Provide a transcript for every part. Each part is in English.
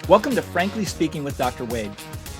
Welcome to Frankly Speaking with Dr. Wade.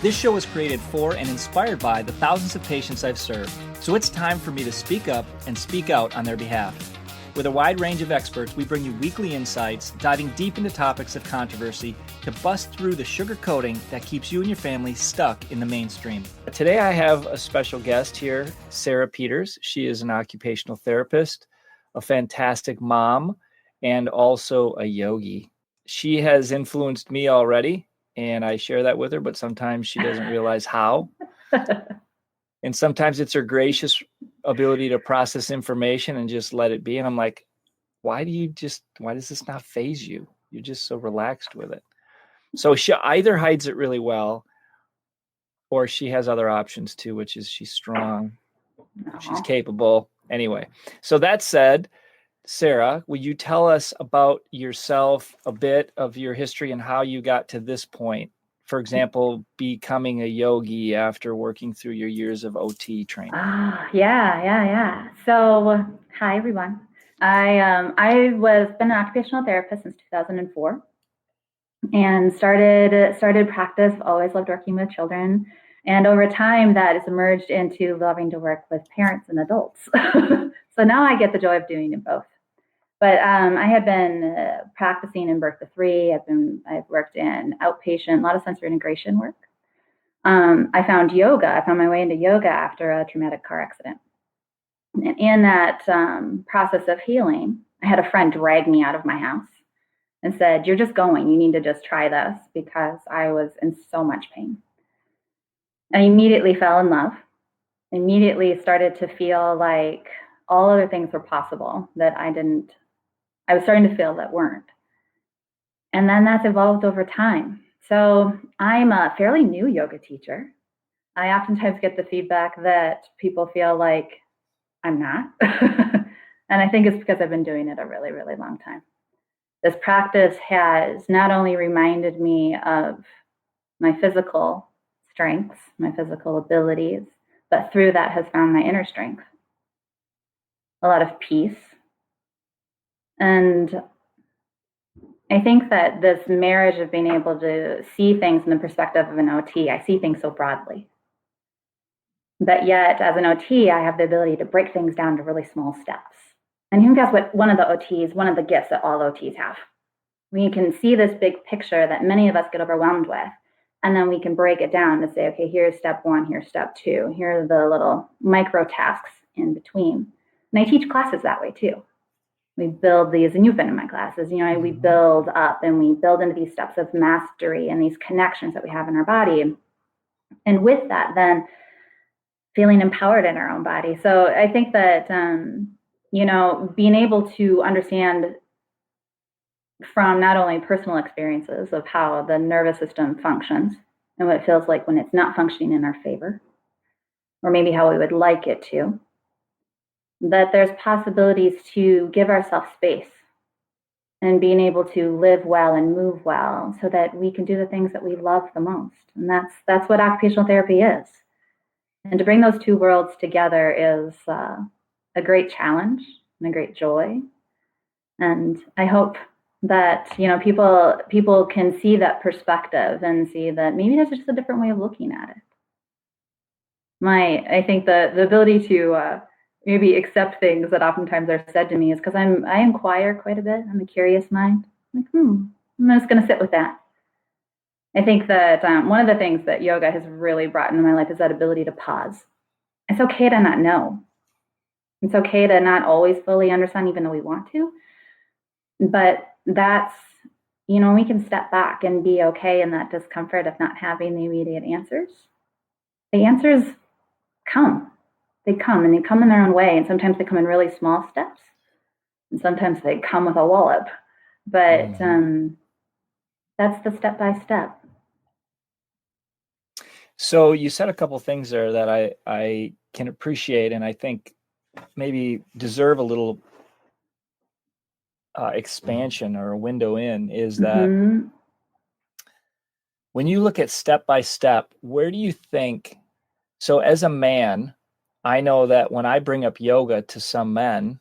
This show was created for and inspired by the thousands of patients I've served, so it's time for me to speak up and speak out on their behalf. With a wide range of experts, we bring you weekly insights, diving deep into topics of controversy to bust through the sugar coating that keeps you and your family stuck in the mainstream. Today I have a special guest here, Sarah Peters. She is an occupational therapist, a fantastic mom, and also a yogi. She has influenced me already, and I share that with her, but sometimes she doesn't realize how. And sometimes it's her gracious ability to process information and just let it be. And I'm like, why does this not faze you? You're just so relaxed with it. So she either hides it really well, or she has other options too, which is she's strong, she's capable. Anyway, so that said, Sarah, will you tell us about yourself, a bit of your history and how you got to this point? For example, becoming a yogi after working through your years of OT training. Yeah. So, hi everyone. I was been an occupational therapist since 2004, and started practice. Always loved working with children, and over time that has emerged into loving to work with parents and adults. So now I get the joy of doing it both. But I had been practicing in birth to 3. I've worked in outpatient, a lot of sensory integration work. I found yoga. I found my way into yoga after a traumatic car accident. And in that process of healing, I had a friend drag me out of my house and said, "You're just going. You need to just try this," because I was in so much pain. I immediately fell in love. Immediately started to feel like all other things were possible that I was starting to feel that weren't. And then that's evolved over time. So I'm a fairly new yoga teacher. I oftentimes get the feedback that people feel like I'm not. And I think it's because I've been doing it a really, really long time. This practice has not only reminded me of my physical strengths, my physical abilities, but through that has found my inner strength, a lot of peace. And I think that this marriage of being able to see things in the perspective of an OT, I see things so broadly. But yet, as an OT, I have the ability to break things down to really small steps. And you can guess what one of the gifts that all OTs have. We can see this big picture that many of us get overwhelmed with, and then we can break it down to say, okay, here's step 1, here's step 2, here are the little micro tasks in between. And I teach classes that way too. We build these, and you've been in my classes, we build up and we build into these steps of mastery and these connections that we have in our body. And with that, then feeling empowered in our own body. So I think that, being able to understand from not only personal experiences of how the nervous system functions and what it feels like when it's not functioning in our favor, or maybe how we would like it to, that there's possibilities to give ourselves space and being able to live well and move well so that we can do the things that we love the most. And that's what occupational therapy is. And to bring those two worlds together is a great challenge and a great joy. And I hope that, people can see that perspective and see that maybe there's just a different way of looking at it. I think the ability to maybe accept things that oftentimes are said to me is because I inquire quite a bit. I'm a curious mind. I'm just going to sit with that. I think that one of the things that yoga has really brought into my life is that ability to pause. It's okay to not know. It's okay to not always fully understand, even though we want to. But that's, we can step back and be okay in that discomfort of not having the immediate answers. The answers come. They come, and they come in their own way. And sometimes they come in really small steps. And sometimes they come with a wallop. But that's the step by step. So you said a couple things there that I can appreciate, and I think maybe deserve a little expansion or a window in, is that when you look at step by step, where do you think, so as a man, I know that when I bring up yoga to some men,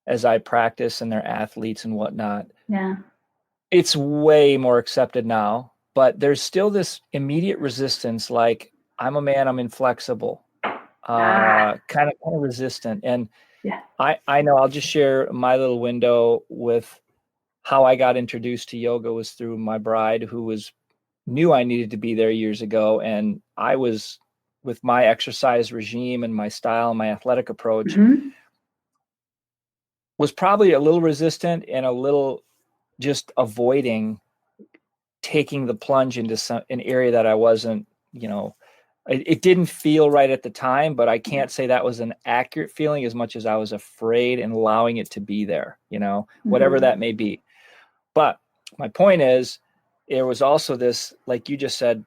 as I practice and they're athletes and whatnot, yeah, it's way more accepted now but there's still this immediate resistance, like I'm a man, I'm inflexible, kind of resistant. And yeah. I know I'll just share my little window with how I got introduced to yoga was through my bride, who knew I needed to be there years ago. And I was, with my exercise regime and my style and my athletic approach, was probably a little resistant and a little just avoiding taking the plunge into an area that I wasn't, it didn't feel right at the time, but I can't say that was an accurate feeling as much as I was afraid and allowing it to be there, whatever that may be. But my point is, there was also this, like you just said,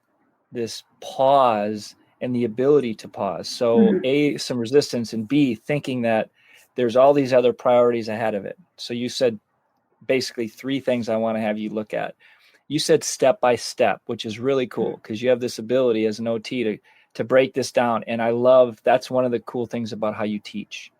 this pause and the ability to pause. So A, some resistance, and B, thinking that there's all these other priorities ahead of it. So you said basically 3 things I want to have you look at. You said step by step, which is really cool because you have this ability as an OT to break this down. And I love, that's one of the cool things about how you teach.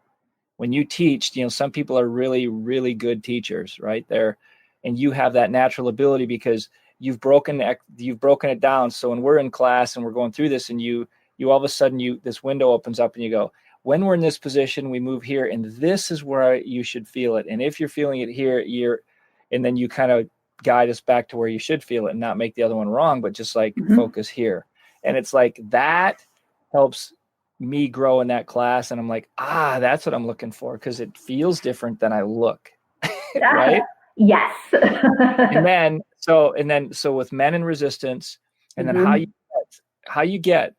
When you teach, some people are really, really good teachers, right there. And you have that natural ability because you've broken it down. So when we're in class and we're going through this, and you all of a sudden this window opens up and you go, when we're in this position, we move here, and this is where you should feel it. And if you're feeling it here, and then you kind of guide us back to where you should feel it and not make the other one wrong, but just like focus here. And it's like that helps me grow in that class. And I'm like, that's what I'm looking for, because it feels different than I look. Right? Yes. and then with men in resistance, and then how you get,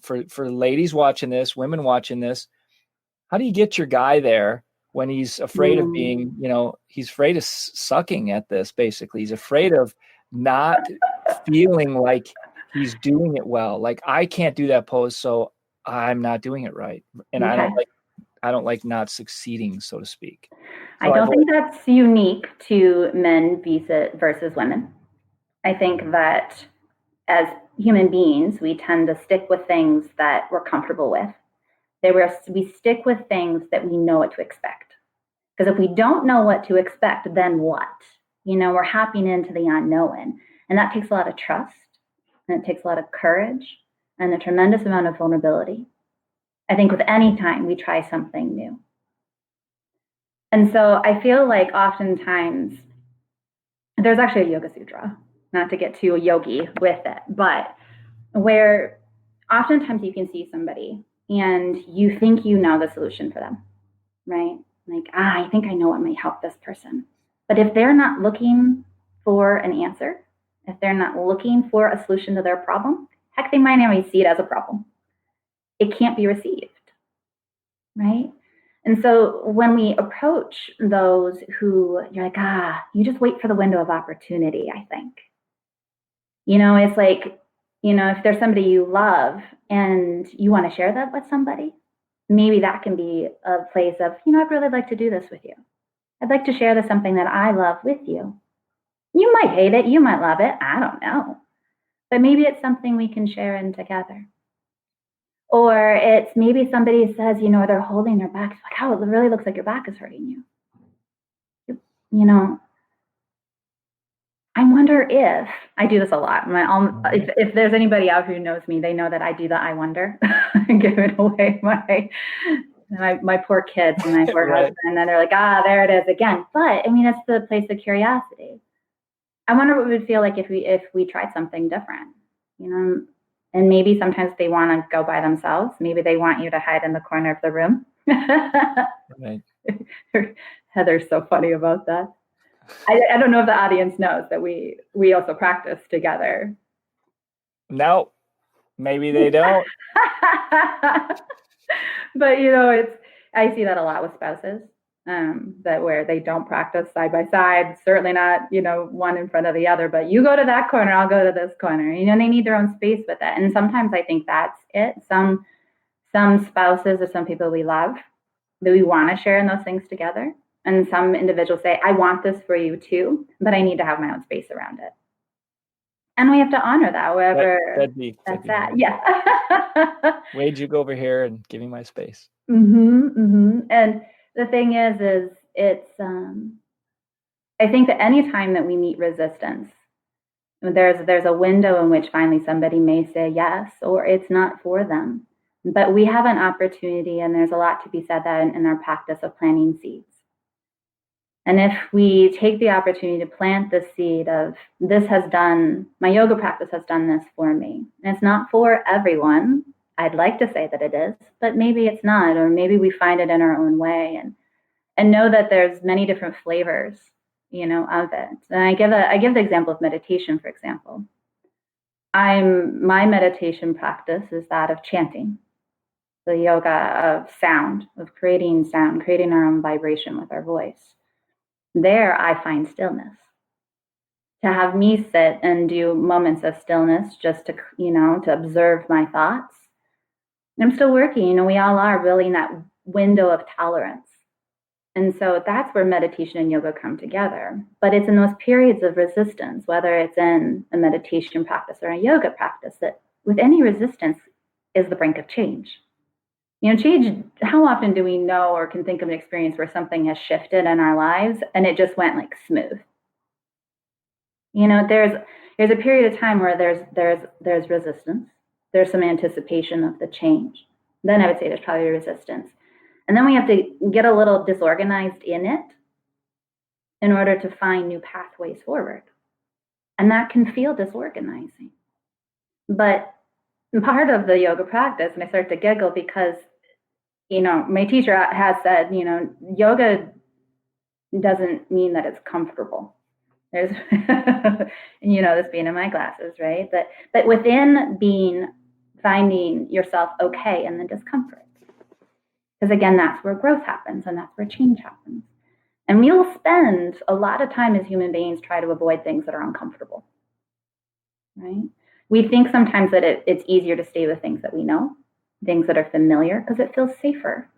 for ladies watching this, women watching this, how do you get your guy there when he's afraid of being, he's afraid of sucking at this, basically. He's afraid of not feeling like he's doing it well. Like, I can't do that pose, so I'm not doing it right. And I don't like not succeeding, so to speak. So I don't think that's unique to men versus women. I think that as human beings, we tend to stick with things that we're comfortable with. We stick with things that we know what to expect. Because if we don't know what to expect, then what? We're hopping into the unknown. And that takes a lot of trust, and it takes a lot of courage, and a tremendous amount of vulnerability. I think with any time we try something new. And so I feel like oftentimes there's actually a Yoga Sutra, not to get too yogi with it, but where oftentimes you can see somebody and you think you know the solution for them, right? Like, I think I know what might help this person. But if they're not looking for an answer, if they're not looking for a solution to their problem, heck, they might not even see it as a problem. It can't be received, right? And so when we approach those who you're like, you just wait for the window of opportunity, I think. It's like, if there's somebody you love and you want to share that with somebody, maybe that can be a place of, I'd really like to do this with you. I'd like to share something that I love with you. You might hate it. You might love it. I don't know. But maybe it's something we can share in together. Or it's maybe somebody says, they're holding their back. It's like, it really looks like your back is hurting you. I wonder if, I do this a lot. If there's anybody out who knows me, they know that I do the I wonder, giving away my poor kids and my poor husband. And then they're like, there it is again. But it's the place of curiosity. I wonder what it would feel like if we tried something different, and maybe sometimes they want to go by themselves. Maybe they want you to hide in the corner of the room. Right. Heather's so funny about that. I don't know if the audience knows that we also practice together. No, maybe they don't. But I see that a lot with spouses, that where they don't practice side by side. Certainly not, one in front of the other. But you go to that corner, I'll go to this corner. They need their own space with it. And sometimes I think that's it. Some spouses or some people we love, that we want to share in those things together. And some individuals say, I want this for you too, but I need to have my own space around it. And we have to honor that, wherever that's at. Yeah. Wade, you go over here and give me my space. And the thing is it's, I think that any time that we meet resistance, There's a window in which finally somebody may say yes, or it's not for them. But we have an opportunity, and there's a lot to be said that in our practice of planting seeds. And if we take the opportunity to plant the seed of my yoga practice has done this for me. And it's not for everyone. I'd like to say that it is, but maybe it's not, or maybe we find it in our own way, and know that there's many different flavors, of it. And I give the example of meditation, for example. My meditation practice is that of chanting, the yoga of sound, of creating sound, creating our own vibration with our voice. There I find stillness. To have me sit and do moments of stillness just to, to observe my thoughts. I'm still working, we all are building that window of tolerance. And so that's where meditation and yoga come together. But it's in those periods of resistance, whether it's in a meditation practice or a yoga practice, that with any resistance is the brink of change. Change, how often do we know or can think of an experience where something has shifted in our lives and it just went like smooth? There's a period of time where there's resistance. There's some anticipation of the change. Then I would say there's probably resistance. And then we have to get a little disorganized in it in order to find new pathways forward. And that can feel disorganizing. But part of the yoga practice, and I start to giggle because, my teacher has said, yoga doesn't mean that it's comfortable. There's, this being in my classes, right? But within finding yourself okay in the discomfort. Because again, that's where growth happens and that's where change happens. And we will spend a lot of time as human beings try to avoid things that are uncomfortable, right? We think sometimes that it's easier to stay with things that we know, things that are familiar, because it feels safer.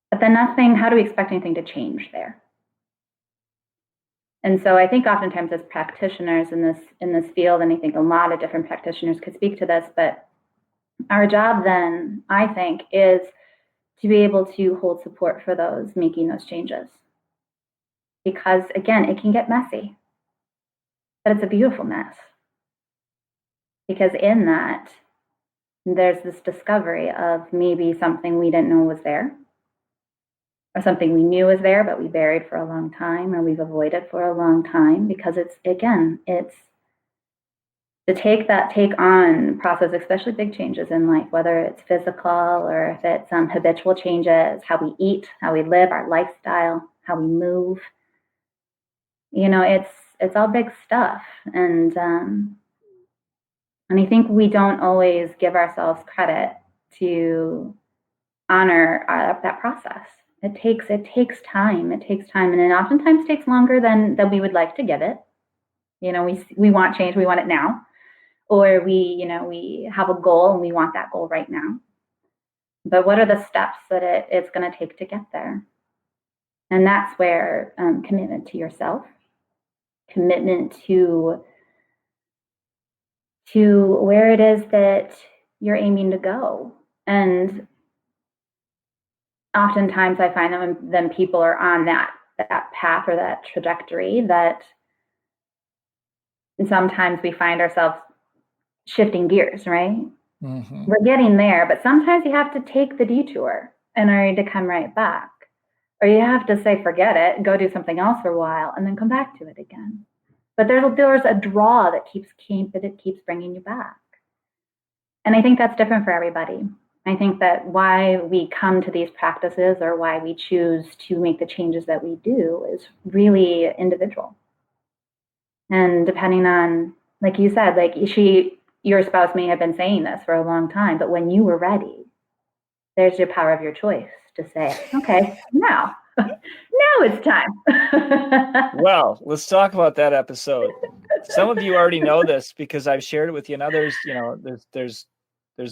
But then how do we expect anything to change there? And so I think oftentimes as practitioners in this field, and I think a lot of different practitioners could speak to this, but our job then, I think, is to be able to hold support for those making those changes. Because again, it can get messy, but it's a beautiful mess. Because in that, there's this discovery of maybe something we didn't know was there, or something we knew was there, but we buried for a long time, or we've avoided for a long time, because it's to take on process, especially big changes in life, whether it's physical or if it's habitual changes, how we eat, how we live, our lifestyle, how we move. It's all big stuff. And I think we don't always give ourselves credit to honor that process. It takes time. It takes time, and it oftentimes takes longer than we would like to give it. We want change. We want it now. Or we have a goal and we want that goal right now. But what are the steps that it's going to take to get there? And that's where commitment to yourself, commitment to where it is that you're aiming to go. And oftentimes I find that when people are on that path or that trajectory, that sometimes we find ourselves shifting gears, right? Mm-hmm. We're getting there, but sometimes you have to take the detour in order to come right back. Or you have to say, forget it, go do something else for a while, and then come back to it again. But there's a draw that keeps bringing you back. And I think that's different for everybody. I think that why we come to these practices or why we choose to make the changes that we do is really individual. And depending on, like you said, your spouse may have been saying this for a long time, but when you were ready, there's your power of your choice to say, okay, now it's time. Well, let's talk about that episode. Some of you already know this because I've shared it with you, and others, there's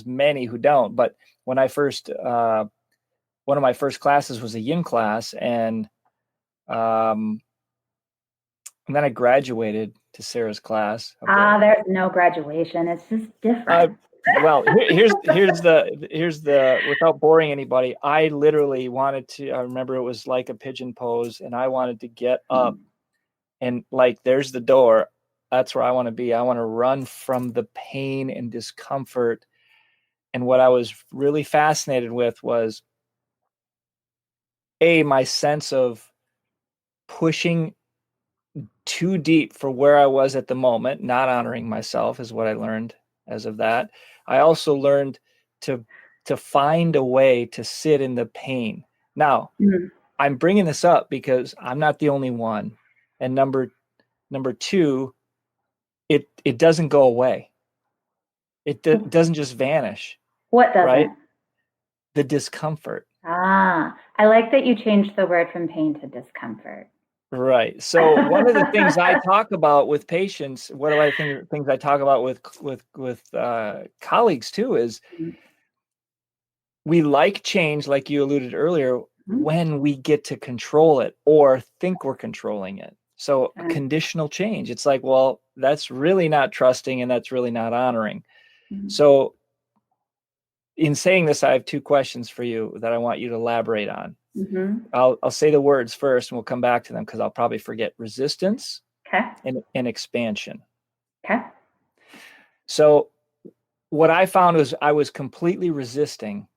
many who don't. But when I first, one of my first classes was a yin class, and then I graduated to Sarah's class. Okay. There's no graduation. It's just different. Well, here's the without boring anybody. I literally wanted to. I remember it was like a pigeon pose, and I wanted to get up, and there's the door. That's where I want to be. I want to run from the pain and discomfort. And what I was really fascinated with was my sense of pushing too deep for where I was at the moment, not honoring myself is what I learned as of that. I also learned to find a way to sit in the pain. Now, I'm bringing this up because I'm not the only one. And number two, it doesn't go away. It doesn't just vanish, What right? doesn't? The discomfort. I like that you changed the word from pain to discomfort. Right. So one of the things I talk about with patients, what do I think things I talk about with colleagues too, is we like change, like you alluded earlier, when we get to control it or think we're controlling it. So conditional change, it's like, well, that's really not trusting and that's really not honoring. So in saying this, I have two questions for you that I want you to elaborate on. I'll say the words first and we'll come back to them because I'll probably forget. Resistance and expansion. Okay. So what I found was I was completely resisting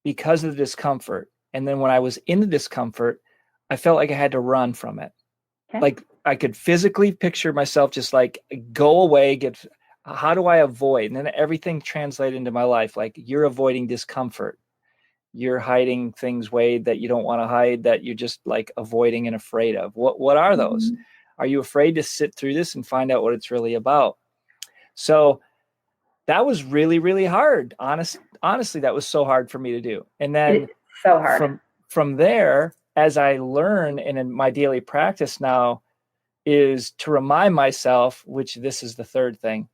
because of the discomfort. And then when I was in the discomfort, I felt like I had to run from it. Okay. Like I could physically picture myself just like go away, how do I avoid? And then everything translated into my life. Like you're avoiding discomfort. You're hiding things, Wade, that you don't want to hide, that you're just like avoiding and afraid of. What are those? Are you afraid to sit through this and find out what it's really about? So that was really, really hard. Honestly, that was so hard for me to do. And then so hard. From there, as I learn and in my daily practice now, is to remind myself, which this is the third thing,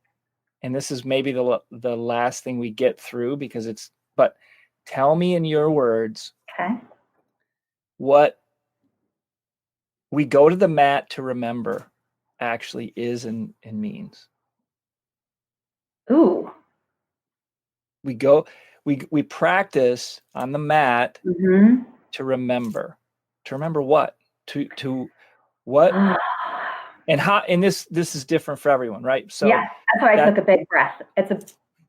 and this is maybe the last thing we get through but tell me in your words what we go to the mat to remember actually is and means. Ooh. We practice on the mat to remember. To remember what? To what? And how? And this is different for everyone, right? So yeah, that's why I took a big breath. It's a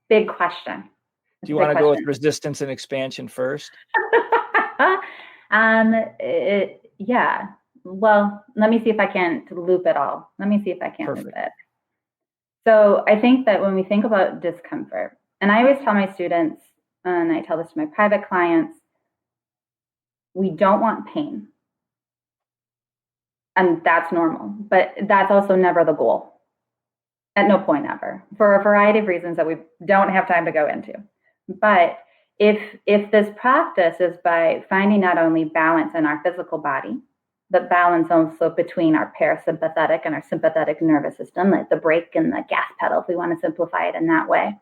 big question. Do you want to go with resistance and expansion first? Yeah. Well, let me see if I can loop it all. Let me see if I can loop it. So I think that when we think about discomfort, and I always tell my students, and I tell this to my private clients, we don't want pain. And that's normal, but that's also never the goal. At no point ever, for a variety of reasons that we don't have time to go into. But if this practice is by finding not only balance in our physical body, but balance also between our parasympathetic and our sympathetic nervous system, like the brake and the gas pedal, if we want to simplify it in that way,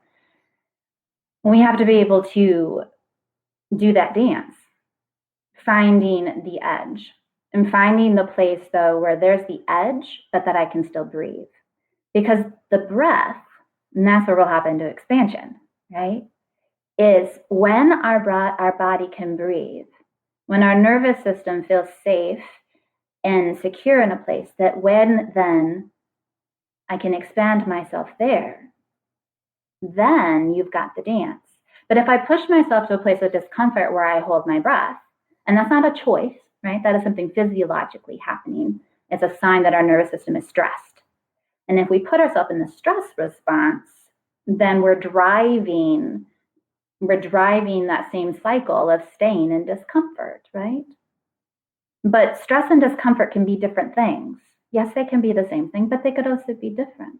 we have to be able to do that dance, finding the edge and finding the place, though, where there's the edge, but that I can still breathe. Because the breath, and that's where we'll hop into expansion, right, is when our body can breathe, when our nervous system feels safe and secure in a place, that when then I can expand myself there, then you've got the dance. But if I push myself to a place of discomfort where I hold my breath, and that's not a choice, right? That is something physiologically happening. It's a sign that our nervous system is stressed. And if we put ourselves in the stress response, then we're driving that same cycle of staying in discomfort, right? But stress and discomfort can be different things. Yes, they can be the same thing, but they could also be different.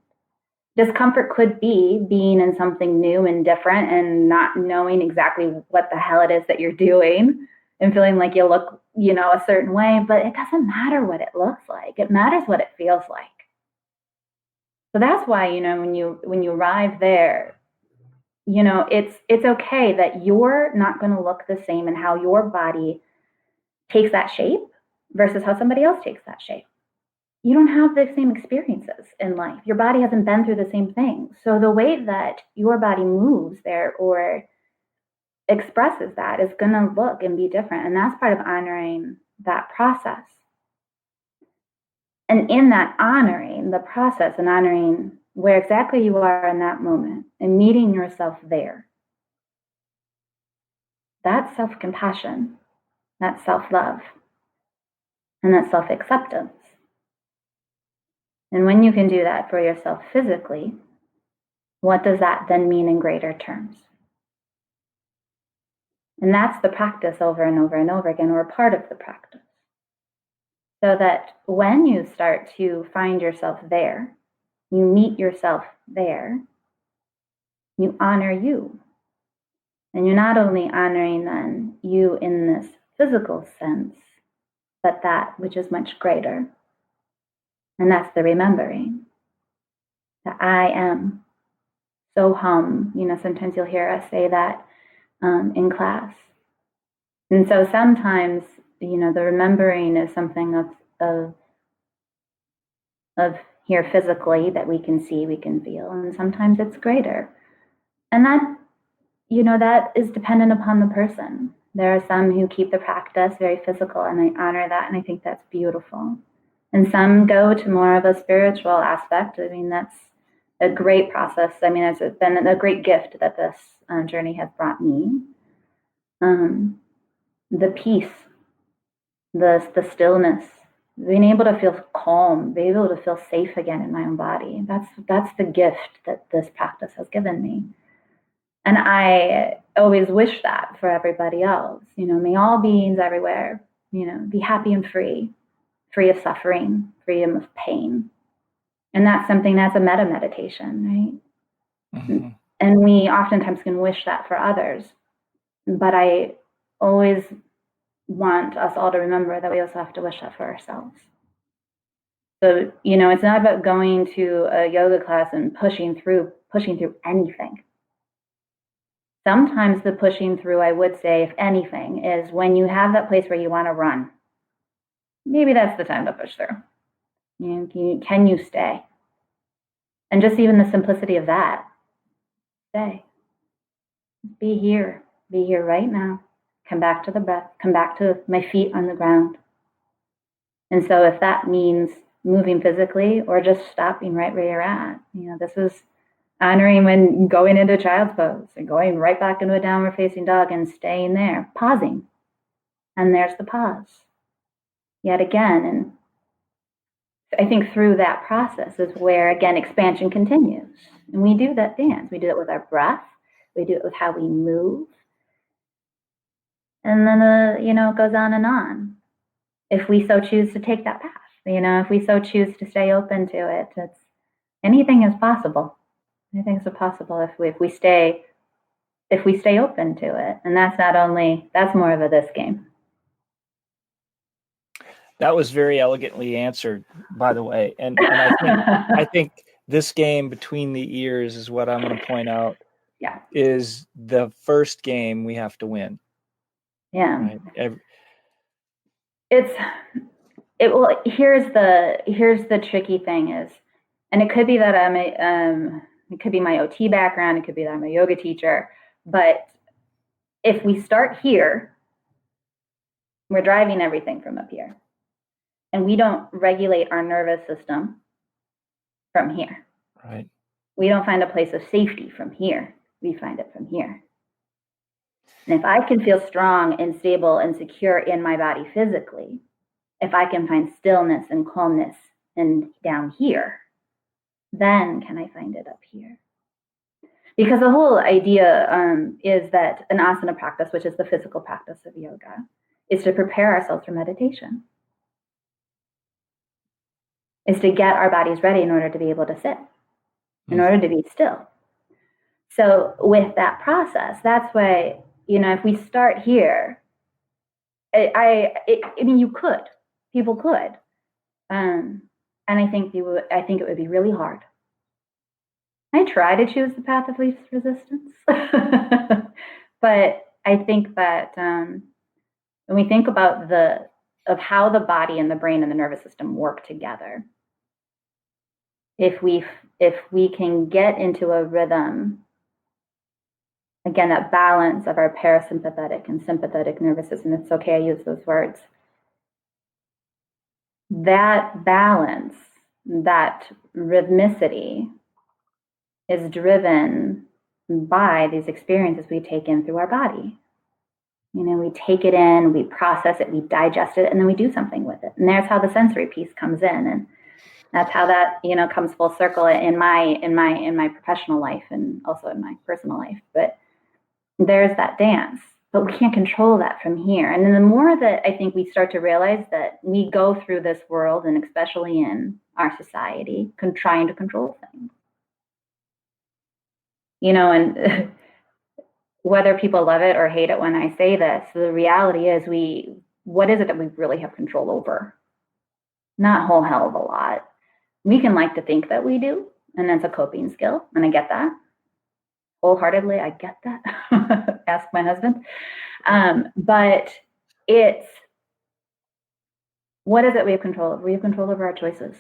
Discomfort could be being in something new and different and not knowing exactly what the hell it is that you're doing and feeling like you look, a certain way, but it doesn't matter what it looks like. It matters what it feels like. So that's why, when you arrive there, it's okay that you're not going to look the same in how your body takes that shape versus how somebody else takes that shape. You don't have the same experiences in life. Your body hasn't been through the same thing. So the way that your body moves there or expresses that is going to look and be different. And that's part of honoring that process. And in that honoring the process and honoring where exactly you are in that moment and meeting yourself there, that's self-compassion, that's self-love, and that's self-acceptance. And when you can do that for yourself physically, what does that then mean in greater terms? And that's the practice over and over and over again, or a part of the practice. So that when you start to find yourself there, you meet yourself there, you honor you. And you're not only honoring then you in this physical sense, but that which is much greater. And that's the remembering that I am. So hum, sometimes you'll hear us say that in class. And so sometimes, the remembering is something of here physically that we can see, we can feel, and sometimes it's greater. And that, that is dependent upon the person. There are some who keep the practice very physical, and I honor that, and I think that's beautiful. And some go to more of a spiritual aspect. I mean, that's a great process. I mean, it's been a great gift that this journey has brought me. The peace, the stillness, being able to feel calm, being able to feel safe again in my own body. That's the gift that this practice has given me. And I always wish that for everybody else. May all beings everywhere, be happy and free of suffering, free of pain. And that's something that's a meta meditation, right? Mm-hmm. And we oftentimes can wish that for others. But I always want us all to remember that we also have to wish that for ourselves. So, it's not about going to a yoga class and pushing through anything. Sometimes the pushing through, I would say, if anything, is when you have that place where you want to run. Maybe that's the time to push through. Can you stay? And just even the simplicity of that, stay. Be here right now. Come back to the breath, come back to my feet on the ground. And so if that means moving physically or just stopping right where you're at, this is honoring when going into child's pose and going right back into a downward facing dog and staying there, pausing. And there's the pause. Yet again, and I think through that process is where, again, expansion continues. And we do that dance. We do it with our breath. We do it with how we move. And then, it goes on and on. If we so choose to take that path, if we so choose to stay open to it, anything is possible. Anything's possible if we stay open to it. And that's more of a this game. That was very elegantly answered, by the way. And I think this game between the ears is what I'm going to point out. Yeah. Is the first game we have to win. Yeah. Right? Here's the tricky thing is, and it could be that it could be my OT background, it could be that I'm a yoga teacher, but if we start here, we're driving everything from up here. And we don't regulate our nervous system from here. Right. We don't find a place of safety from here. We find it from here. And if I can feel strong and stable and secure in my body physically, if I can find stillness and calmness and down here, then can I find it up here? Because the whole idea is that an asana practice, which is the physical practice of yoga, is to prepare ourselves for meditation. Is to get our bodies ready in order to be able to sit, in order to be still. So with that process, that's why, if we start here, you could, people could. And I think it would be really hard. I try to choose the path of least resistance. But I think that when we think about of how the body and the brain and the nervous system work together, if we can get into a rhythm, again, that balance of our parasympathetic and sympathetic nervous system, it's okay I use those words, that balance, that rhythmicity is driven by these experiences we take in through our body. We take it in, we process it, we digest it, and then we do something with it. And there's how the sensory piece comes in. And that's how that, comes full circle in my professional life and also in my personal life. But there's that dance, but we can't control that from here. And then the more that I think we start to realize that we go through this world, and especially in our society, trying to control things, and whether people love it or hate it when I say this, the reality is what is it that we really have control over? Not a whole hell of a lot. We can like to think that we do, and that's a coping skill, and I get that. Wholeheartedly, I get that. Ask my husband. But it's, what is it we have control over? We have control over our choices.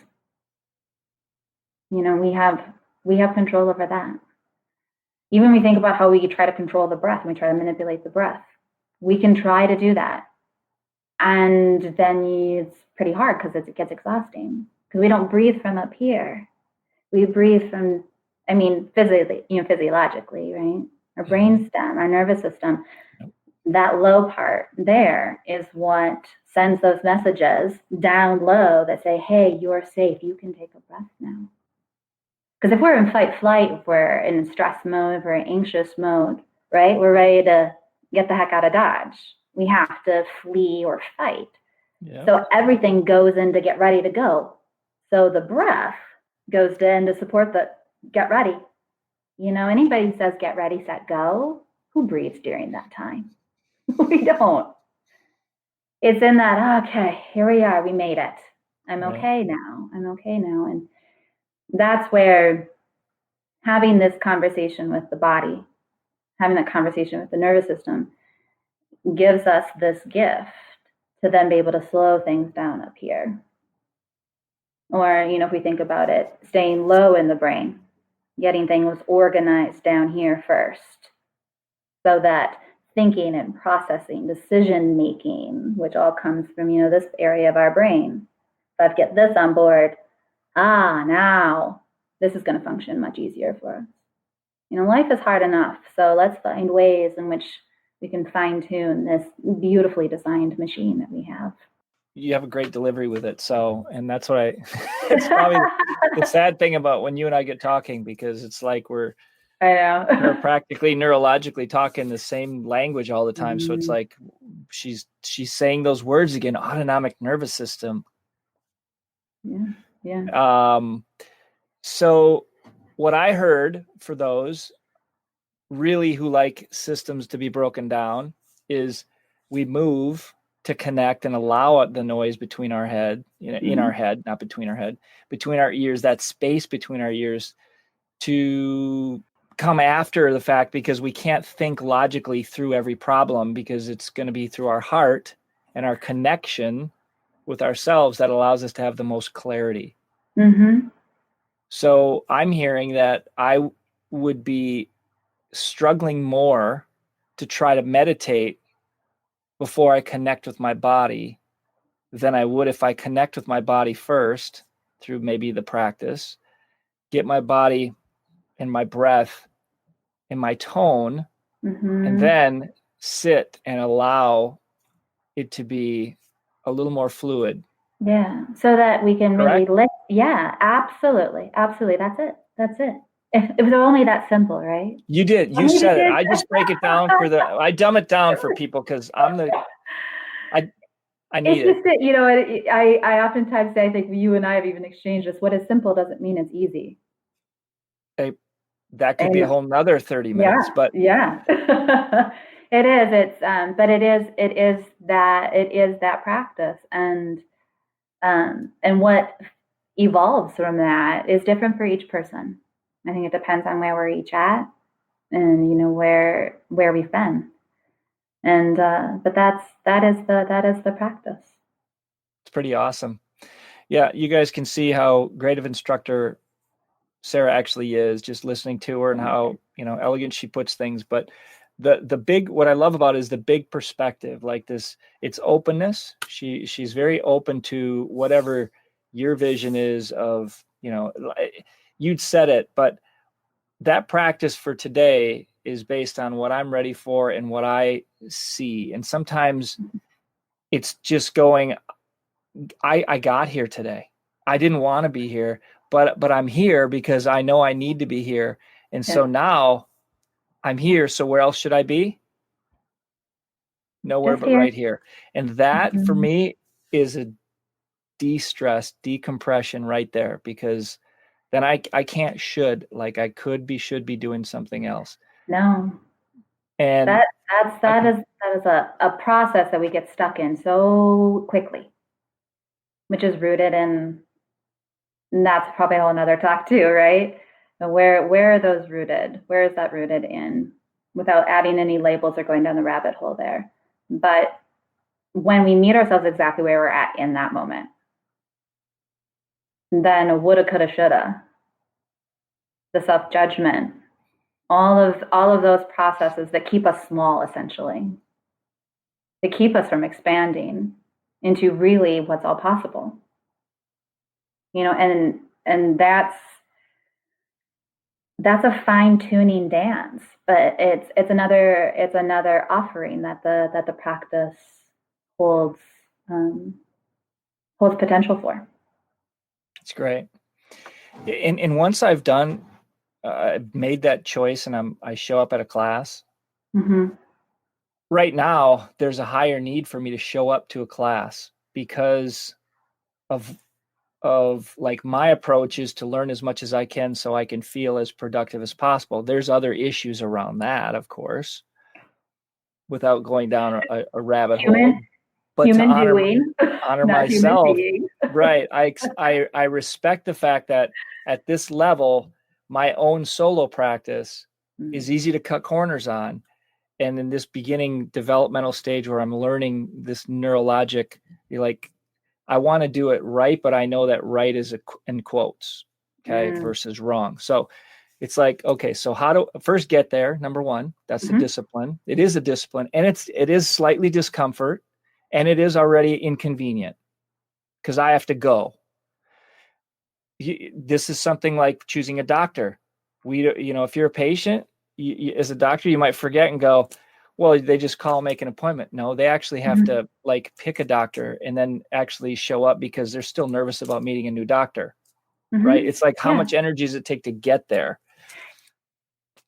We have control over that. Even we think about how we try to control the breath and we try to manipulate the breath. We can try to do that. And then it's pretty hard because it gets exhausting. Because we don't breathe from up here. We breathe from, physiologically, right? Our brainstem, our nervous system, that low part there is what sends those messages down low that say, hey, you're safe. You can take a breath now. Because if we're in fight flight, if we're in stress mode, if we're in anxious mode, right? We're ready to get the heck out of Dodge. We have to flee or fight. Yeah. So everything goes in to get ready to go. So the breath goes in to support the get ready. Anybody who says get ready, set, go, who breathes during that time? We don't. It's in that, okay, here we are, we made it. I'm okay now. And that's where having this conversation with the body, having that conversation with the nervous system gives us this gift to then be able to slow things down up here. Or, if we think about it, staying low in the brain, getting things organized down here first, so that thinking and processing, decision making, which all comes from, this area of our brain. If I get this on board, now this is going to function much easier for us. Life is hard enough, so let's find ways in which we can fine tune this beautifully designed machine that we have. You have a great delivery with it. So, and that's what it's probably the sad thing about when you and I get talking, because it's like we're practically neurologically talking the same language all the time. Mm-hmm. So it's like she's saying those words again, autonomic nervous system. Yeah. So what I heard for those really who like systems to be broken down is we move to connect and allow the noise between our head, in our head, not between our head, between our ears, that space between our ears to come after the fact, because we can't think logically through every problem, because it's going to be through our heart and our connection with ourselves that allows us to have the most clarity. Mm-hmm. So I'm hearing that I would be struggling more to try to meditate before I connect with my body than I would if I connect with my body first through maybe the practice, get my body and my breath and my tone, and then sit and allow it to be a little more fluid. Yeah, so that we can really lift. Yeah, absolutely. Absolutely. That's it. If it was only that simple, right? You did. You said it. I just break it down I dumb it down for people because I need it's just it. I oftentimes say, I think you and I have even exchanged this. What is simple doesn't mean it's easy. That could be a whole nother 30 minutes, but yeah, it is. It's but it is that practice, and what evolves from that is different for each person. I think it depends on where we're each at, and where we've been, and but that is the practice. It's pretty awesome. Yeah, you guys can see how great of instructor Sarah actually is, just listening to her and how elegant she puts things. But the big, what I love about it is the big perspective, like this, it's openness. She's very open to whatever your vision is of, you'd said it, but that practice for today is based on what I'm ready for and what I see. And sometimes it's just going, I got here today. I didn't want to be here, but I'm here because I know I need to be here. And so now I'm here. So where else should I be? Nowhere Just but here. right here. And that for me is a de-stress, decompression right there, because then I can't like I should be doing something else. No. And that is a process that we get stuck in so quickly, which is rooted in, and that's probably a whole another talk too, right? And where are those rooted? Where is that rooted in? Without adding any labels or going down the rabbit hole there. But when we meet ourselves exactly where we're at in that moment, then woulda, coulda, shoulda, the self-judgment, all of those processes that keep us small, essentially, that keep us from expanding into really what's all possible. And that's a fine-tuning dance, but it's another offering that the practice holds potential for. It's great. And once I've done, made that choice, and I show up at a class. Mm-hmm. Right now, there's a higher need for me to show up to a class because of like my approach is to learn as much as I can so I can feel as productive as possible. There's other issues around that, of course, without going down a rabbit hole. But to honor myself, right? I respect the fact that at this level, my own solo practice is easy to cut corners on. And in this beginning developmental stage where I'm learning this neurologic, like, I want to do it right, but I know that right is in quotes, okay, versus wrong. So it's like, okay, so how to first get there? Number one, that's the discipline. It is a discipline, and it is slightly discomfort, and it is already inconvenient because I have to go. This is something like choosing a doctor. If you're a patient, as a doctor, you might forget and go, well, they just call, make an appointment. No, they actually have to like pick a doctor and then actually show up because they're still nervous about meeting a new doctor, right? It's like, how much energy does it take to get there?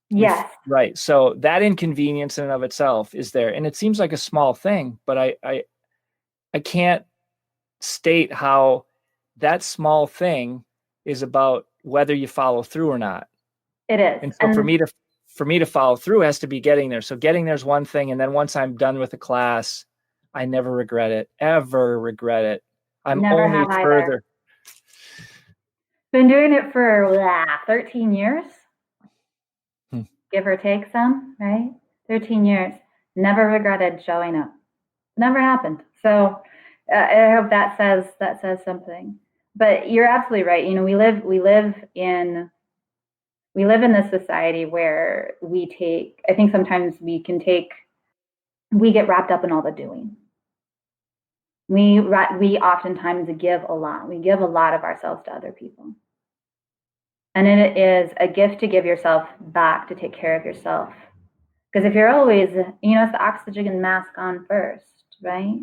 Yes. Right. So that inconvenience in and of itself is there. And it seems like a small thing, but I can't state how that small thing is about whether you follow through or not. It is. And so for me to follow through has to be getting there. So getting there is one thing. And then once I'm done with the class, I never regret it, ever regret it. I'm only further. Been doing it for 13 years, give or take some, right? 13 years. Never regretted showing up. Never happened. So I hope that says something. But you're absolutely right. We live in this society where I think sometimes we get wrapped up in all the doing. We oftentimes give a lot. We give a lot of ourselves to other people. And it is a gift to give yourself back, to take care of yourself. Because if you're always, it's the oxygen mask on first, right?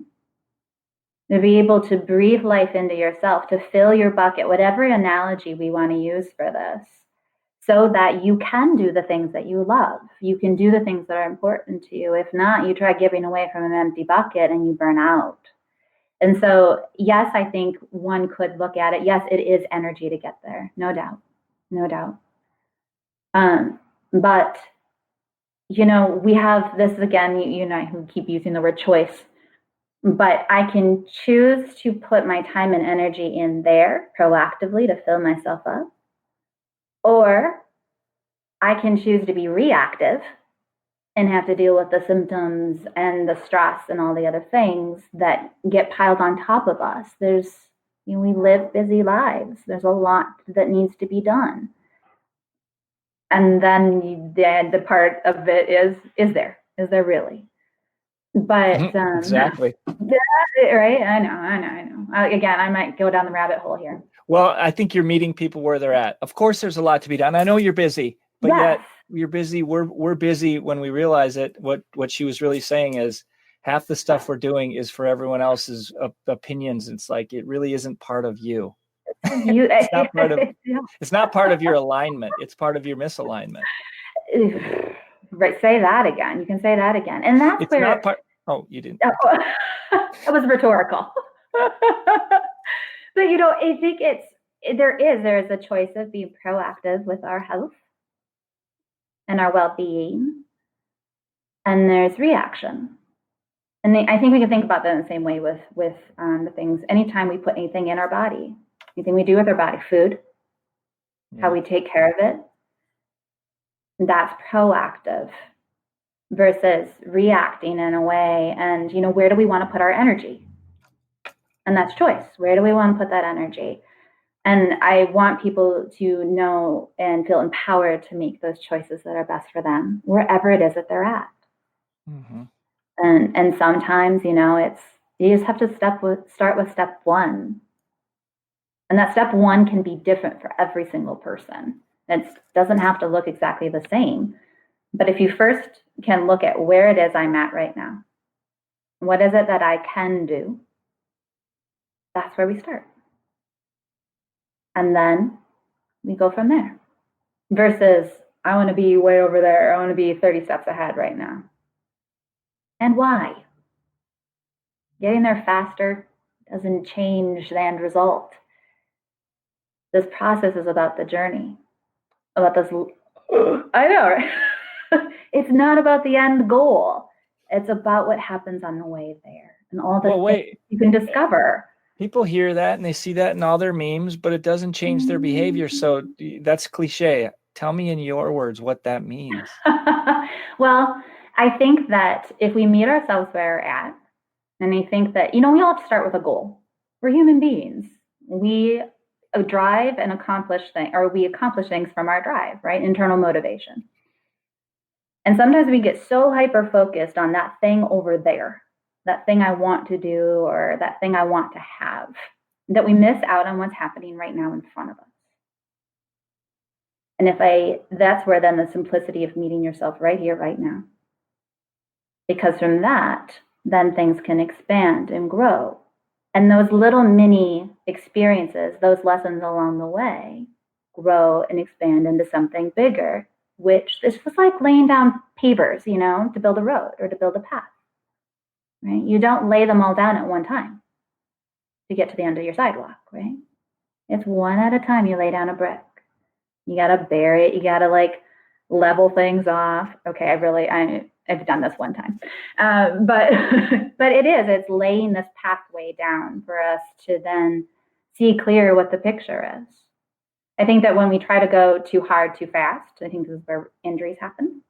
To be able to breathe life into yourself, to fill your bucket, whatever analogy we want to use for this, so that you can do the things that you love. You can do the things that are important to you. If not, you try giving away from an empty bucket and you burn out. And so, yes, I think one could look at it. Yes, it is energy to get there. No doubt. But, we have this again, I keep using the word choice, but I can choose to put my time and energy in there proactively to fill myself up. Or I can choose to be reactive and have to deal with the symptoms and the stress and all the other things that get piled on top of us. We live busy lives. There's a lot that needs to be done. And then the part of it is there? Is there really? But exactly. right? I know. Again, I might go down the rabbit hole here. Well, I think you're meeting people where they're at. Of course, there's a lot to be done. I know you're busy, but Yes. yet you're busy. We're busy when we realize it. What she was really saying is half the stuff we're doing is for everyone else's opinions. It's like it really isn't part of you. It's not part of. It's not part of your alignment. It's part of your misalignment. Right. Say that again. You can say that again, and that's it's where. Not part. Oh, you didn't. It was rhetorical. But I think there is a choice of being proactive with our health and our well-being, and there's reaction. And I think we can think about that in the same way with the things. Anytime we put anything in our body, anything we do with our body, food, how we take care of it, that's proactive versus reacting in a way. And where do we want to put our energy? And that's choice. Where do we want to put that energy? And I want people to know and feel empowered to make those choices that are best for them, wherever it is that they're at. Mm-hmm. And sometimes, it's you just have to start with step one. And that step one can be different for every single person. It doesn't have to look exactly the same. But if you first can look at where it is I'm at right now, what is it that I can do? That's where we start. And then we go from there. Versus, I want to be way over there. I want to be 30 steps ahead right now. And why? Getting there faster doesn't change the end result. This process is about the journey. About this. I know, right? It's not about the end goal. It's about what happens on the way there and all the things you can discover. People hear that and they see that in all their memes, but it doesn't change their behavior. So that's cliche. Tell me in your words what that means. Well, I think that if we meet ourselves where we're at, and I think that, we all have to start with a goal. We're human beings. We drive and accomplish things, or we accomplish things from our drive, right? Internal motivation. And sometimes we get so hyper-focused on that thing over there, that thing I want to do, or that thing I want to have, that we miss out on what's happening right now in front of us. And that's where then the simplicity of meeting yourself right here, right now. Because from that, then things can expand and grow. And those little mini experiences, those lessons along the way, grow and expand into something bigger, which is just like laying down pavers, to build a road or to build a path. Right? You don't lay them all down at one time to get to the end of your sidewalk, right? It's one at a time. You lay down a brick. You got to bury it. You got to level things off. Okay, I've done this one time. But it's laying this pathway down for us to then see clear what the picture is. I think that when we try to go too hard, too fast, I think this is where injuries happen.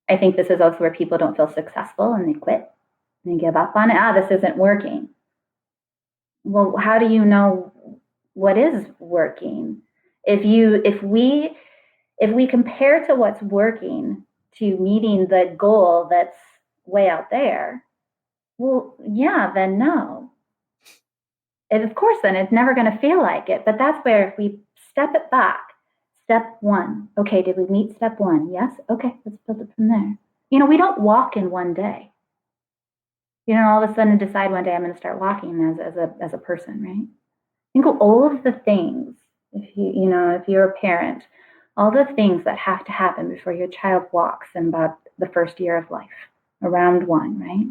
I think this is also where people don't feel successful and they quit and they give up on it. This isn't working. Well, how do you know what is working? If we compare to what's working to meeting the goal that's way out there, well, yeah, then no. And of course, then it's never going to feel like it. But that's where if we step it back, step one. Okay, did we meet step one? Yes? Okay, let's build it from there. We don't walk in one day. All of a sudden decide one day I'm going to start walking as a person, right? Think of all of the things, if you're a parent, all the things that have to happen before your child walks in about the first year of life, around one, right?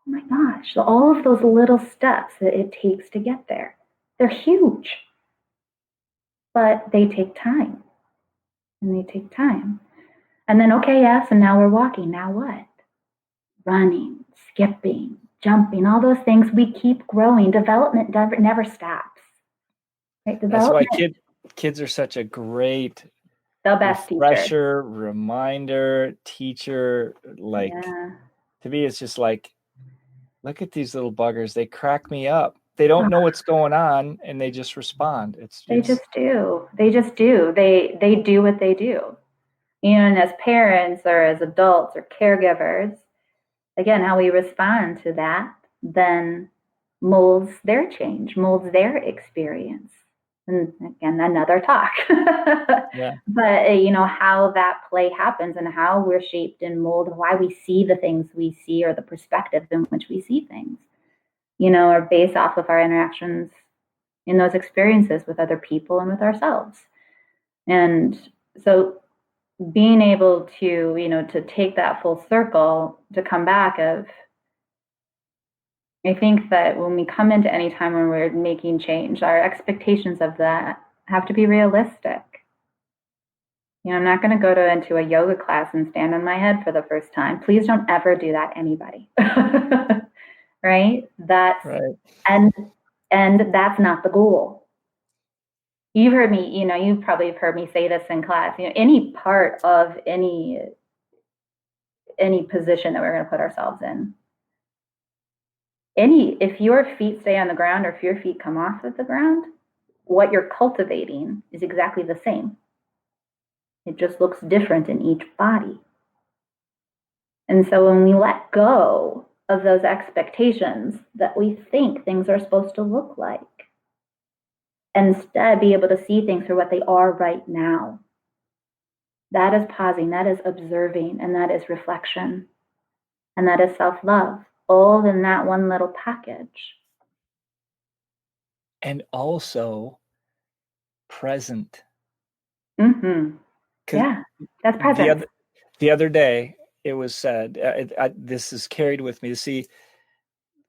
Oh my gosh, all of those little steps that it takes to get there, they're huge. But they take time. And they take time. And then, okay, yes, and now we're walking. Now what? Running, skipping, jumping, all those things. We keep growing. Development never stops. Right? That's why kids are such a great the best refresher, reminder, teacher. To me, it's just like, look at these little buggers. They crack me up. They don't know what's going on, and they just respond. They just do. They do what they do. And as parents or as adults or caregivers, again, how we respond to that then molds their change, molds their experience. And again, another talk. Yeah. But, how that play happens and how we're shaped and molded, why we see the things we see or the perspectives in which we see things, are based off of our interactions in those experiences with other people and with ourselves. And so being able to, to take that full circle, to come back of, I think that when we come into any time when we're making change, our expectations of that have to be realistic. I'm not going to go into a yoga class and stand on my head for the first time. Please don't ever do that, anybody. Right? That's right. And that's not the goal. You've heard me, you've probably heard me say this in class, any part of any position that we're going to put ourselves in. If your feet stay on the ground or if your feet come off of the ground, what you're cultivating is exactly the same. It just looks different in each body. And so when we let go of those expectations that we think things are supposed to look like, instead be able to see things for what they are right now, that is pausing, that is observing, and that is reflection, and that is self-love, all in that one little package. And also present. Mm-hmm. Yeah, that's present. The other day, it was said, this is carried with me to see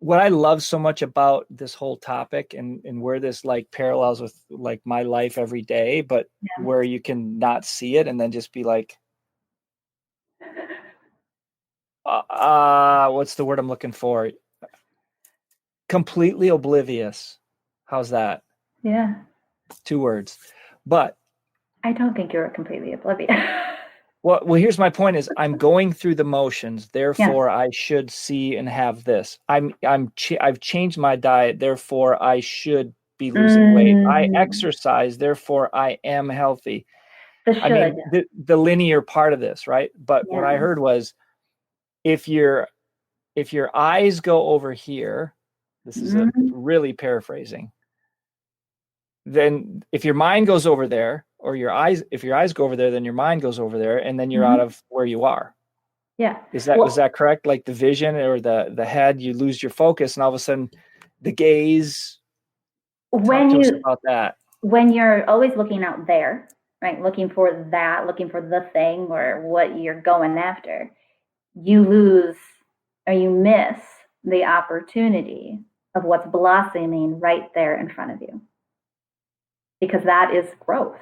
what I love so much about this whole topic and where this like parallels with like my life every day, but where you can not see it and then just be like, what's the word I'm looking for? Completely oblivious. How's that? Yeah. 2 words. But I don't think you're completely oblivious. Well, here's my point is I'm going through the motions, therefore I should see and have this. I've changed my diet, therefore I should be losing weight. I exercise, therefore I am healthy. I mean, the linear part of this, right? But what I heard was if your eyes go over here, this is a really paraphrasing. Then if your mind goes over there, or if your eyes go over there, then your mind goes over there, and then you're out of where you are. Yeah. Was that correct? Like the vision or the head, you lose your focus, and all of a sudden the gaze. Talk to us about that. When you're always looking out there, right? Looking for the thing or what you're going after, you lose or you miss the opportunity of what's blossoming right there in front of you. Because that is growth.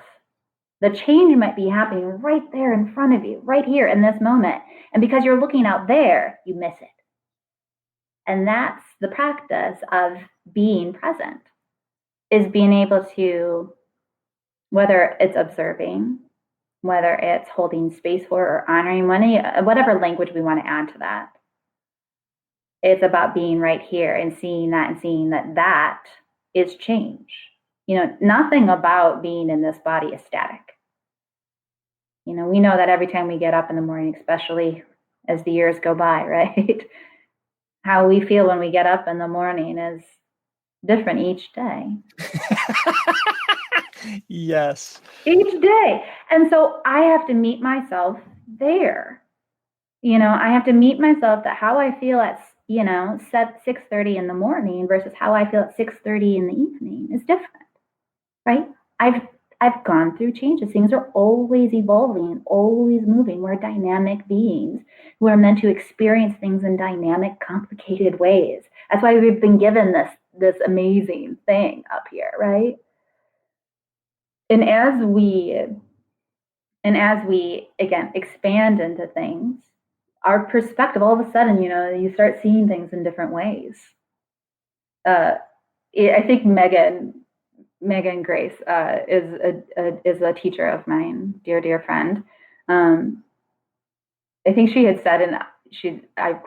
The change might be happening right there in front of you, right here in this moment. And because you're looking out there, you miss it. And that's the practice of being present, is being able to, whether it's observing, whether it's holding space for or honoring whatever language we want to add to that. It's about being right here and seeing that is change. Nothing about being in this body is static. We know that every time we get up in the morning, especially as the years go by, right? How we feel when we get up in the morning is different each day. Yes. Each day. And so I have to meet myself there. I have to meet myself that how I feel at 6:30 in the morning versus how I feel at 6:30 in the evening is different. Right? I've gone through changes. Things are always evolving, always moving. We're dynamic beings who are meant to experience things in dynamic, complicated ways. That's why we've been given this amazing thing up here, right? And as we again expand into things, our perspective, all of a sudden, you start seeing things in different ways. I think Megan Grace is a teacher of mine, dear friend. I think she had said, and I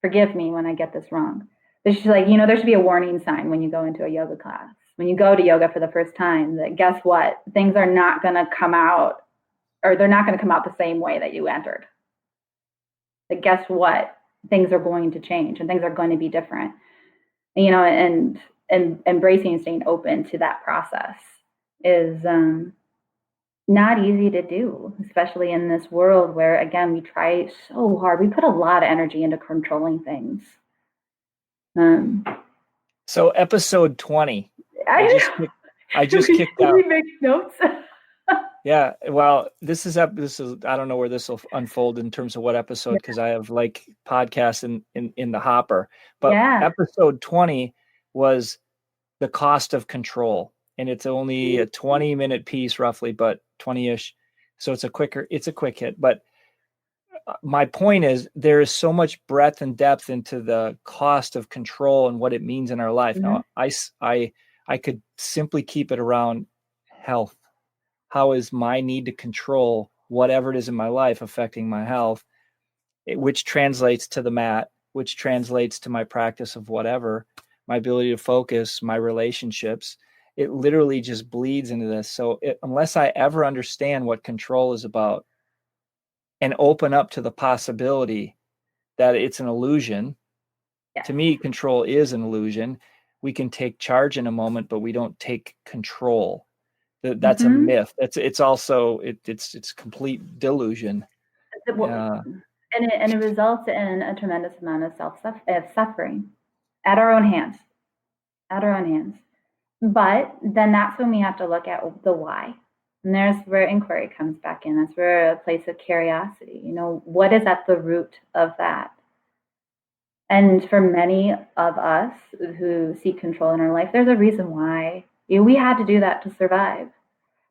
forgive me when I get this wrong, but she's like, there should be a warning sign when you go into a yoga class, when you go to yoga for the first time, that guess what, things are not going to come out or they're not going to come out the same way that you entered. But guess what? Things are going to change and things are going to be different. And embracing and staying open to that process is not easy to do, especially in this world where, again, we try so hard. We put a lot of energy into controlling things. So episode 20, I just kicked out. We make notes. Yeah, well, this is I don't know where this will unfold in terms of what episode, because I have like podcasts in the hopper. But episode 20 was the cost of control, and it's only a 20-minute piece roughly, but 20-ish. So it's a quick hit. But my point is, there is so much breadth and depth into the cost of control and what it means in our life. Now, I could simply keep it around health. How is my need to control whatever it is in my life affecting my health, which translates to the mat, which translates to my practice of whatever, my ability to focus, my relationships. It literally just bleeds into this. So unless I ever understand what control is about and open up to the possibility that it's an illusion, to me, control is an illusion. We can take charge in a moment, but we don't take control. That's a myth. It's also complete delusion. And it results in a tremendous amount of suffering at our own hands. But then that's when we have to look at the why. And there's where inquiry comes back in. That's where a place of curiosity, what is at the root of that? And for many of us who seek control in our life, there's a reason why. We had to do that to survive.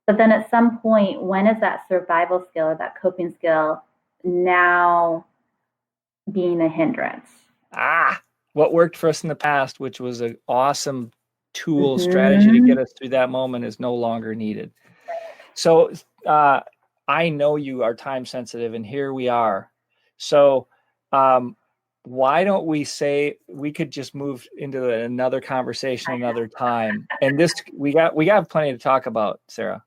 But then at some point, when is that survival skill or that coping skill now being a hindrance? What worked for us in the past, which was an awesome tool, strategy to get us through that moment, is no longer needed. So I know you are time sensitive, and here we are. So why don't we say we could just move into another conversation another time? And this we got plenty to talk about, Sarah.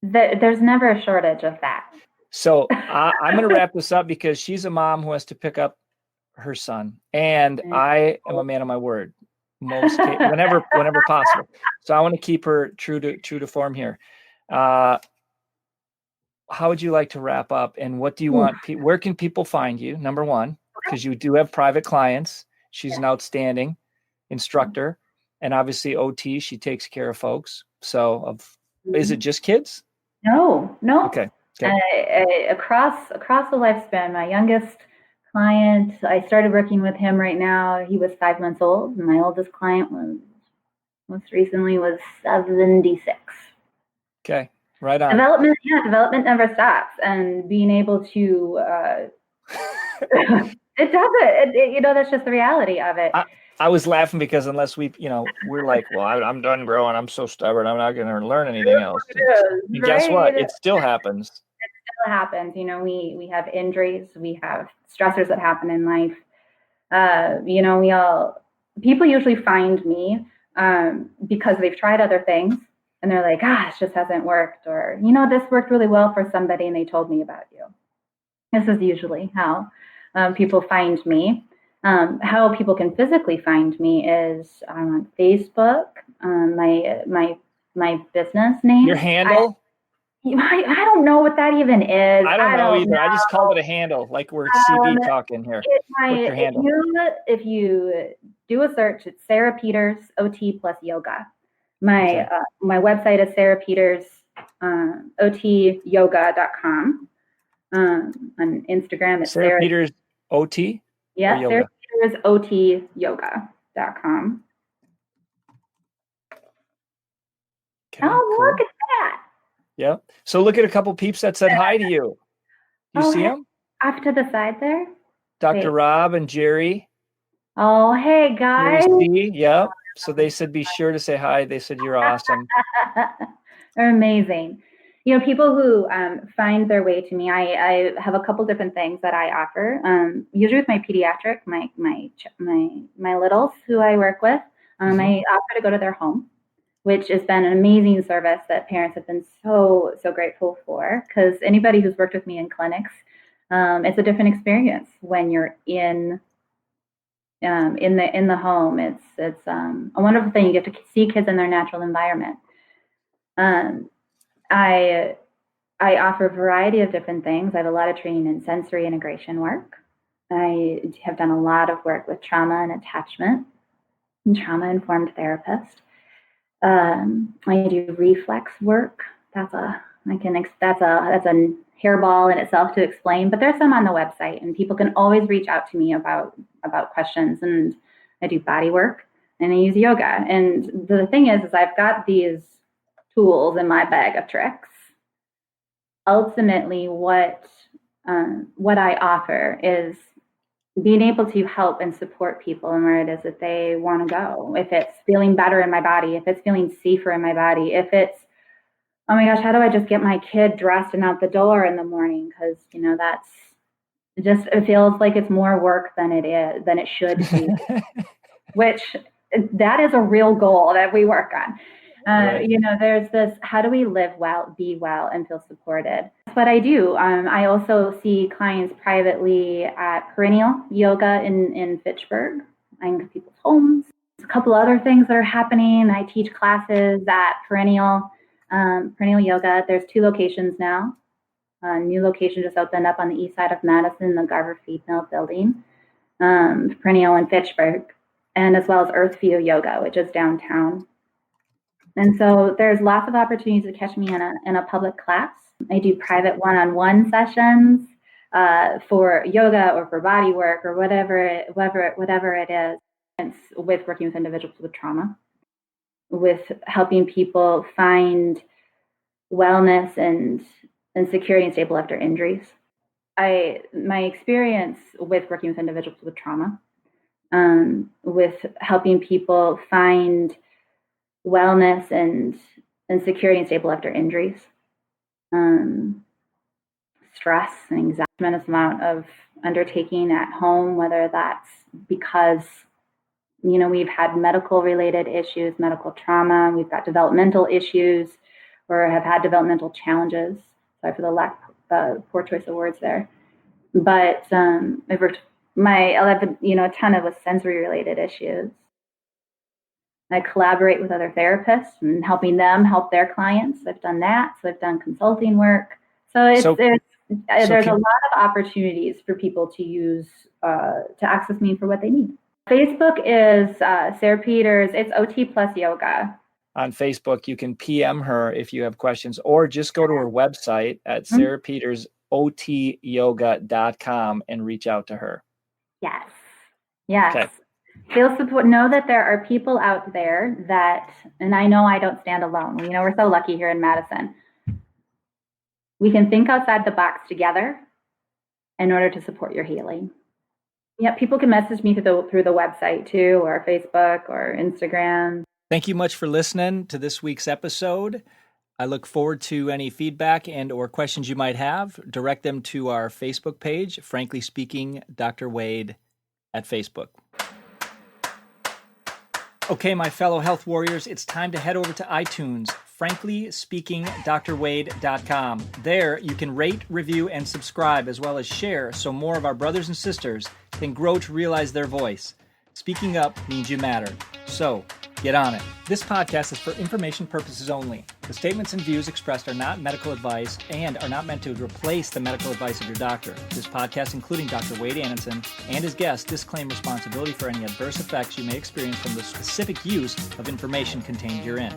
There's never a shortage of that. So I'm going to wrap this up because she's a mom who has to pick up her son, and I am a man of my word whenever possible. So I want to keep her true to form here. How would you like to wrap up, and what do you want? Where can people find you? Number one, because you do have private clients. She's an outstanding instructor, and obviously OT. She takes care of folks. So, is it just kids? No. Okay. Across the lifespan, my youngest client, I started working with him right now. He was 5 months old, and my oldest client most recently was 76. Okay. Right on. Development never stops, and being able to it doesn't. That's just the reality of it. I was laughing because unless we're like, well, I'm done growing. I'm so stubborn. I'm not going to learn anything else. And guess what? It still happens. It still happens. We have injuries. We have stressors that happen in life. People usually find me because they've tried other things. And they're like, it just hasn't worked. Or, this worked really well for somebody and they told me about you. This is usually how people find me. How people can physically find me is on Facebook, my business name. Your handle? I don't know what that even is. I don't know either. I just called it a handle, like we're CB talking here. What's your handle? If you do a search, it's Sarah Peters, OT plus yoga. My website is Sarah Peters, OTyoga.com. On Instagram, it's Sarah Peters OT? Yeah, Sarah Peters, OTyoga.com. Okay, cool. Look at that. Yeah. So look at a couple peeps that said hi to you. You see them? Off to the side there? Dr. Rob and Jerry. Oh, hey, guys. Yeah. So they said, be sure to say hi. They said, you're awesome. They're amazing. People who find their way to me, I have a couple different things that I offer. Usually with my pediatric, my littles who I work with, I offer to go to their home. which has been an amazing service that parents have been so grateful for. Because anybody who's worked with me in clinics, it's a different experience when you're in the home. It's a wonderful thing. You get to see kids in their natural environment. I offer a variety of different things. I have a lot of training in sensory integration work. I have done a lot of work with trauma and attachment and trauma-informed therapist. I do reflex work. That's a hairball in itself to explain, but there's some on the website, and people can always reach out to me about questions. And I do body work, and I use yoga. And the thing is I've got these tools in my bag of tricks. Ultimately, what I offer is being able to help and support people in where it is that they want to go. If it's feeling better in my body, if it's feeling safer in my body, if it's, oh my gosh, how do I just get my kid dressed and out the door in the morning? Because, it feels like it's more work than it should be, which that is a real goal that we work on. Right. There's this, how do we live well, be well, and feel supported? That's what I do. I also see clients privately at Perennial Yoga in Fitchburg. I go to people's homes. There's a couple other things that are happening. I teach classes at Perennial Yoga. There's 2 locations now. A new location just opened up on the east side of Madison, the Garver Feed Mill building. Perennial in Fitchburg, and as well as Earthview Yoga, which is downtown. And so there's lots of opportunities to catch me in a public class. I do private one-on-one sessions for yoga or for body work or whatever it is. It's with working with individuals with trauma, with helping people find wellness and security and stable after injuries. My experience with working with individuals with trauma, with helping people find wellness and security and stable after injuries, stress and anxiety, tremendous amount of undertaking at home, whether that's because we've had medical related issues, medical trauma, we've got developmental issues, or have had developmental challenges. Sorry for the poor choice of words there, but I've worked a ton of with sensory related issues. I collaborate with other therapists and helping them help their clients. I've done that. So I've done consulting work. There's a lot of opportunities for people to use, to access me for what they need. Facebook is Sarah Peters. It's OT plus yoga. On Facebook, you can PM her if you have questions, or just go to her website at sarahpetersotyoga.com and reach out to her. Yes. Okay. Feel support. Know that there are people out there and I know I don't stand alone. We're so lucky here in Madison. We can think outside the box together in order to support your healing. Yeah, people can message me through the website too, or Facebook or Instagram. Thank you much for listening to this week's episode. I look forward to any feedback and or questions you might have. Direct them to our Facebook page, Frankly Speaking, Dr. Wade at Facebook. Okay, my fellow health warriors, it's time to head over to iTunes, franklyspeakingdrwade.com. There, you can rate, review, and subscribe, as well as share, so more of our brothers and sisters can grow to realize their voice. Speaking up means you matter. So, get on it. This podcast is for information purposes only. The statements and views expressed are not medical advice and are not meant to replace the medical advice of your doctor. This podcast, including Dr. Wade Annenson and his guests, disclaim responsibility for any adverse effects you may experience from the specific use of information contained herein.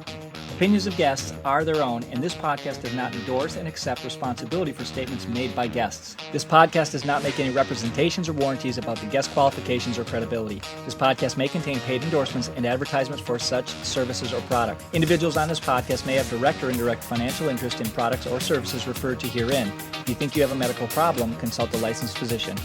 Opinions of guests are their own, and this podcast does not endorse and accept responsibility for statements made by guests. This podcast does not make any representations or warranties about the guest qualifications or credibility. This podcast may contain paid endorsements and advertisements for such services or product. Individuals on this podcast may have direct or indirect financial interest in products or services referred to herein. If you think you have a medical problem, consult a licensed physician.